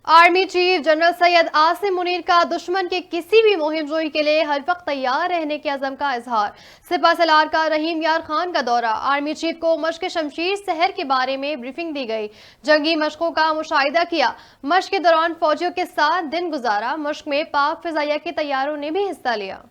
Army chief general Syed Asim Munir का दुश्मन के किसी भी मुहिम जोई के लिए हर वक्त तैयार रहने के अज़म का इजहार। सिपा सलार का रहीम यार खान का दौरा। आर्मी चीफ को मश्क शमशीर शहर के बारे में ब्रीफिंग दी गई। जंगी मशकों का मुशाहिदा किया। मश्क के दौरान फौजियों के साथ दिन गुजारा। मश्क में पाक फिजाइया के तैयारों ने भी हिस्सा लिया।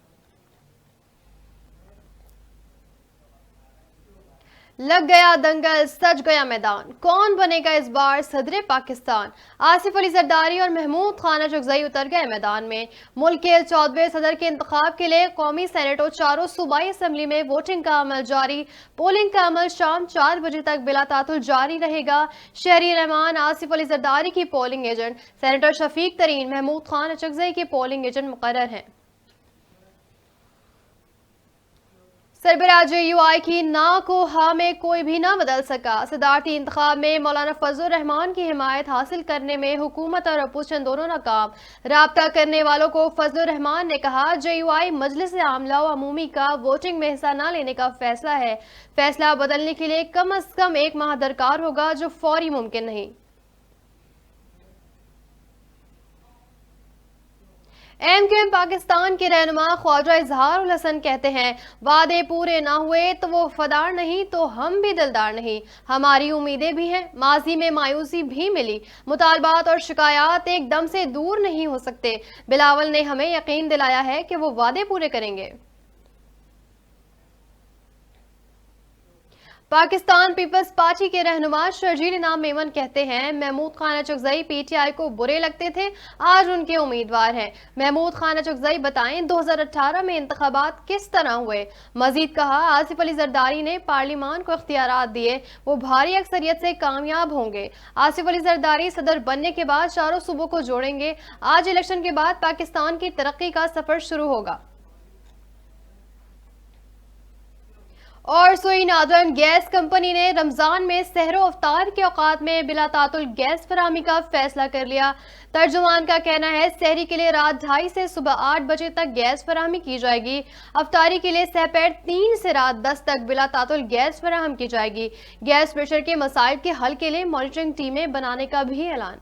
लग गया दंगल, सज गया मैदान। कौन बनेगा इस बार सदर पाकिस्तान? आसिफ अली जरदारी और महमूद खान अचकजई उतर गए मैदान में। मुल्क के 14वें सदर के इंतखाब के लिए कौमी सेनेट और चारों सूबाई असम्बली में वोटिंग का अमल जारी। पोलिंग का अमल शाम 4 बजे तक बिला तातुल जारी रहेगा। शहरी रहमान आसिफ अली जरदारी की पोलिंग एजेंट, सेनेटर शफीक तरीन महमूद खान अचकजई के पोलिंग एजेंट मुकर्रर हैं। सरबराह JUI की ना को हा में कोई भी ना बदल सका। सदारती इंतखाब में मौलाना फजलुर रहमान की हिमायत हासिल करने में हुकूमत और अपोजिशन दोनों नाकाम। राब्ता करने वालों को फजलुर रहमान ने कहा, JUI मजलिस आमला व अमूमी का वोटिंग में हिस्सा न लेने का फैसला है। फैसला बदलने के लिए कम अज कम 1 माह दरकार होगा, जो फौरी मुमकिन नहीं। MQM पाकिस्तान के रहनुमा ख्वाजा इजहारुल हसन कहते हैं, वादे पूरे ना हुए तो वो वफादार नहीं तो हम भी दिलदार नहीं। हमारी उम्मीदें भी हैं, माजी में मायूसी भी मिली। मुतालबात और शिकायत एकदम से दूर नहीं हो सकते। बिलावल ने हमें यकीन दिलाया है कि वो वादे पूरे करेंगे। पाकिस्तान पीपल्स पार्टी के रहनुमा शर्जील इनाम मेमन कहते हैं, महमूद खान अचकजई PTI को बुरे लगते थे, आज उनके उम्मीदवार हैं। महमूद खान अचकजई बताएं 2018 में इंतखाबात किस तरह हुए। मजीद कहा, आसिफ अली जरदारी ने पार्लिमान को इख्तियारात दिए, वो भारी अक्सरियत से कामयाब होंगे। आसिफ अली जरदारी सदर बनने के बाद चारों सूबों को जोड़ेंगे। आज इलेक्शन के बाद पाकिस्तान की तरक्की का सफर शुरू होगा। और सुई नादरन गैस कंपनी ने रमजान में सहरो अफ्तार के औकात में बिला तातुल गैस फराहमी का फैसला कर लिया। तर्जुमान का कहना है, सहरी के लिए रात 2:30 से सुबह 8 बजे तक गैस फराहमी की जाएगी। अफ्तारी के लिए सहपैर 3 से रात 10 तक बिला तातुल गैस फराहम की जाएगी। गैस प्रेशर के मसाइल के हल के लिए मॉनिटरिंग टीमें बनाने का भी ऐलान।